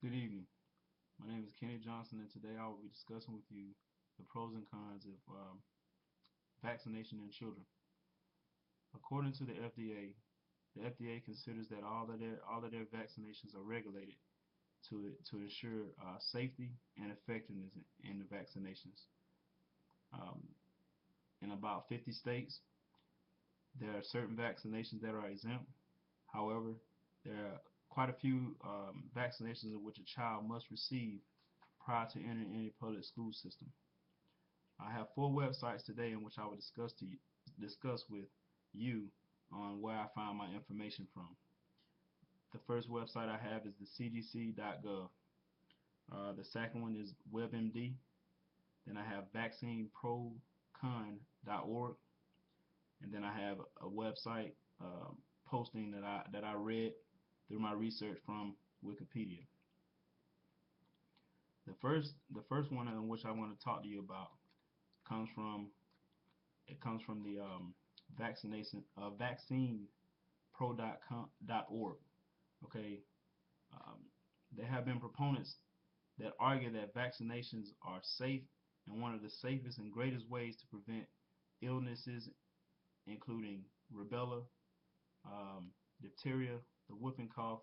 Good evening. My name is Kenny Johnson, and today I will be discussing with you the pros and cons of vaccination in children. According to the FDA, the FDA considers that all of their vaccinations are regulated to ensure safety and effectiveness in the vaccinations. Um, in about 50 states, there are certain vaccinations that are exempt. However, there are quite a few vaccinations in which a child must receive prior to entering any public school system. I have four websites today in which I will discuss with you on where I find my information from. The first website I have is the cdc.gov. The second one is WebMD. Then I have vaccineprocon.org, and then I have a website posting that I read through my research from Wikipedia. The first one in which I want to talk to you about comes from the vaccinepro.org. Okay, there have been proponents that argue that vaccinations are safe and one of the safest and greatest ways to prevent illnesses, including rubella, diphtheria, the whooping cough,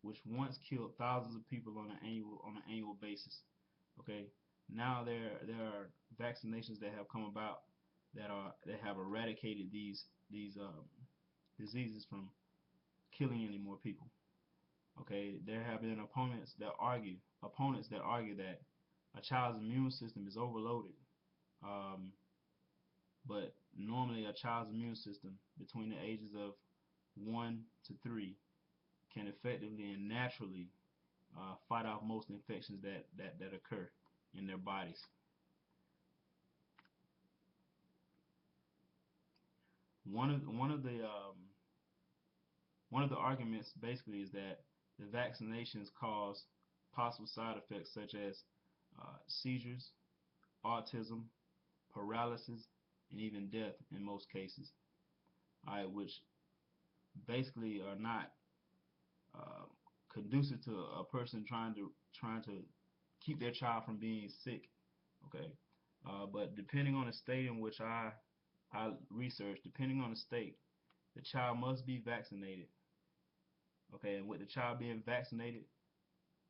which once killed thousands of people on an annual basis. Okay, now there are vaccinations that have come about that have eradicated these diseases from killing any more people. Okay, there have been opponents that argue that a child's immune system is overloaded, um, but normally a child's immune system between the ages of 1 to 3 can effectively and naturally fight off most infections that occur in their bodies. One of one of the one of the arguments basically is that the vaccinations cause possible side effects such as seizures, autism, paralysis, and even death in most cases. Alright, which basically are not uh, conducive to a person trying to keep their child from being sick. Okay, but depending on the state in which I researched, depending on the state, the child must be vaccinated. Okay, and with the child being vaccinated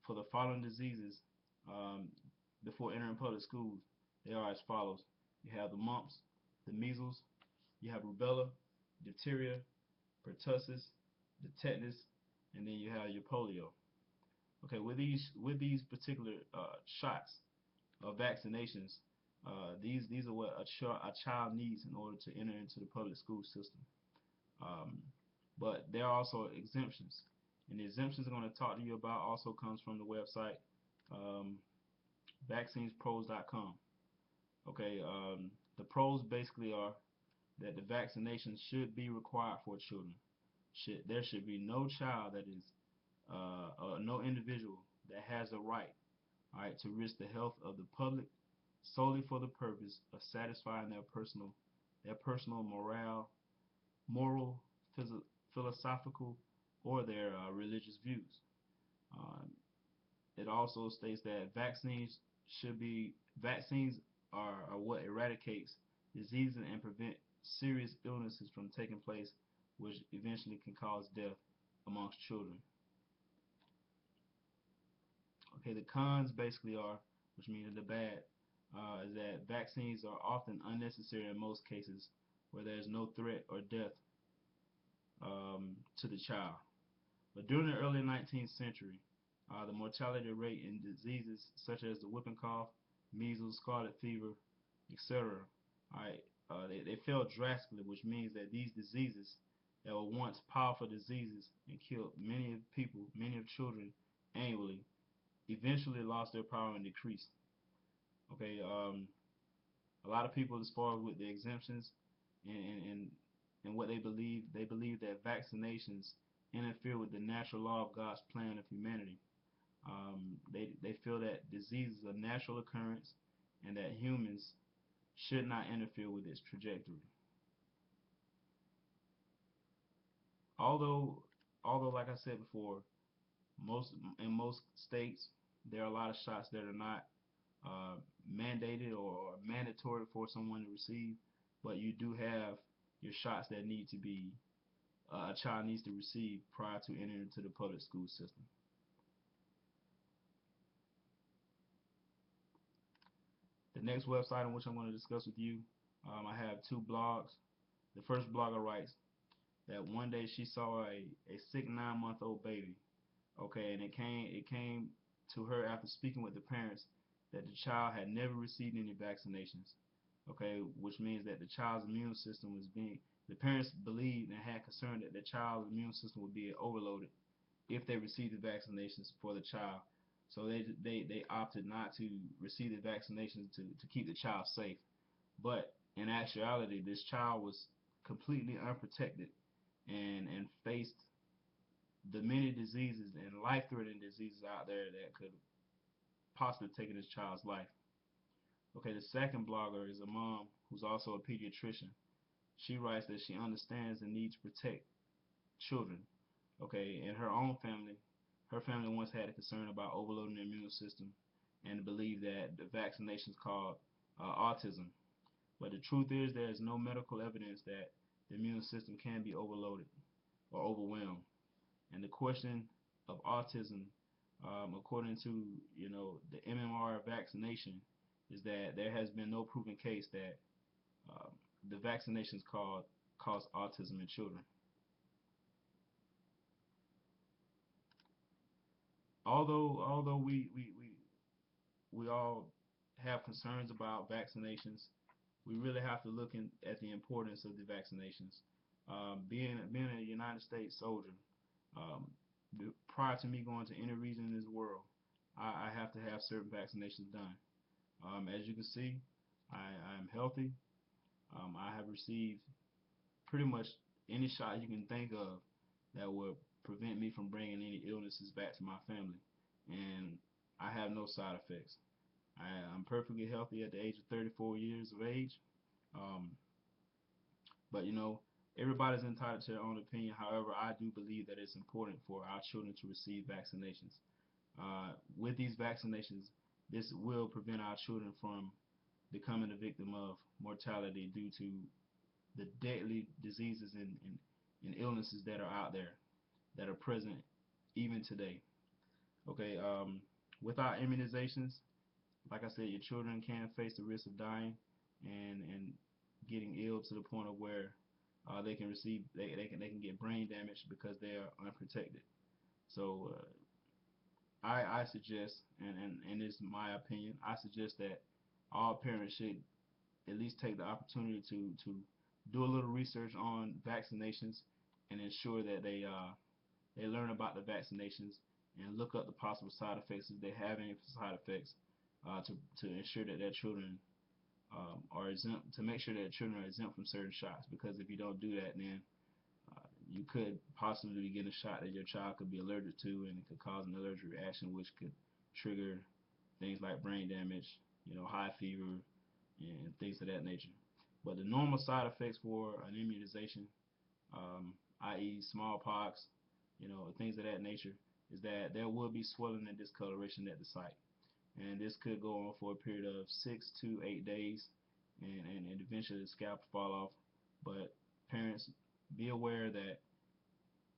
for the following diseases um, before entering public schools, they are as follows. You have the mumps, the measles, you have rubella, diphtheria, pertussis, the tetanus, and then you have your polio. Okay, with these particular shots of vaccinations, these are what a child needs in order to enter into the public school system. Um, but there are also exemptions, and the exemptions I'm going to talk to you about also comes from the website um, vaccinespros.com. Okay, the pros basically are that the vaccination should be required for children. There should be no child that is no individual that has a right, all right, to risk the health of the public solely for the purpose of satisfying their personal moral, philosophical, or their religious views. Um, it also states that vaccines are what eradicates diseases and prevent serious illnesses from taking place, which eventually can cause death amongst children. Okay, the cons basically are, which means the bad, is that vaccines are often unnecessary in most cases where there is no threat or death to the child. But during the early 19th century, the mortality rate in diseases such as the whooping cough, measles, scarlet fever, etc., alright, they fell drastically, which means that these diseases that were once powerful diseases and killed many of people, many of children annually, eventually lost their power and decreased. Okay, a lot of people, as far as with the exemptions and what they believe that vaccinations interfere with the natural law of God's plan of humanity. They feel that disease is a natural occurrence and that humans should not interfere with its trajectory. Although, although, like I said before, In most states, there are a lot of shots that are not uh, mandated or mandatory for someone to receive, but you do have your shots that need to be a child needs to receive prior to entering into the public school system. The next website on which I'm going to discuss with you, I have two blogs. The first blogger writes that one day she saw a sick 9-month-old baby. Okay, and it came to her after speaking with the parents that the child had never received any vaccinations. Okay, which means that the child's immune system was being the parents believed and had concern that the child's immune system would be overloaded if they received the vaccinations for the child. So they opted not to receive the vaccinations to keep the child safe. But in actuality, this child was completely unprotected and faced the many diseases and life-threatening diseases out there that could possibly take this child's life. Okay, the second blogger is a mom who's also a pediatrician. She writes that she understands the need to protect children. Okay, in her family once had a concern about overloading the immune system and believed that the vaccinations caused autism. But the truth is, there is no medical evidence that the immune system can be overloaded or overwhelmed. And the question of autism, according to the MMR vaccination, is that there has been no proven case that um, the vaccinations cause autism in children. Although we all have concerns about vaccinations, we really have to look at the importance of the vaccinations. Being a United States soldier, um, prior to me going to any region in this world, I have to have certain vaccinations done. As you can see, I'm healthy. I have received pretty much any shot you can think of that would prevent me from bringing any illnesses back to my family, and I have no side effects. I'm perfectly healthy at the age of 34 years of age. Um, but everybody's entitled to their own opinion. However, I do believe that it's important for our children to receive vaccinations. With these vaccinations, this will prevent our children from becoming a victim of mortality due to the deadly diseases and illnesses that are out there that are present even today. Okay, without immunizations, like I said, your children can face the risk of dying and getting ill to the point of where they can get brain damage because they are unprotected. So I suggest, and it's my opinion, I suggest that all parents should at least take the opportunity to do a little research on vaccinations and ensure that they learn about the vaccinations and look up the possible side effects if they have any side effects to ensure that their children are exempt, to make sure that children are exempt from certain shots, because if you don't do that, then you could possibly get a shot that your child could be allergic to, and it could cause an allergic reaction, which could trigger things like brain damage, high fever, and things of that nature. But the normal side effects for an immunization, i.e. smallpox, things of that nature, is that there will be swelling and discoloration at the site. And this could go on for a period of 6 to 8 days, and eventually the scalp will fall off. But parents, be aware that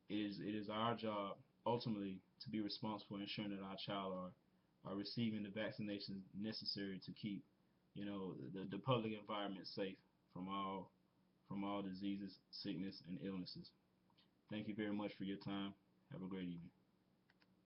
it is our job ultimately to be responsible for ensuring that our child are receiving the vaccinations necessary to keep the public environment safe from all diseases, sickness, and illnesses. Thank you very much for your time. Have a great evening.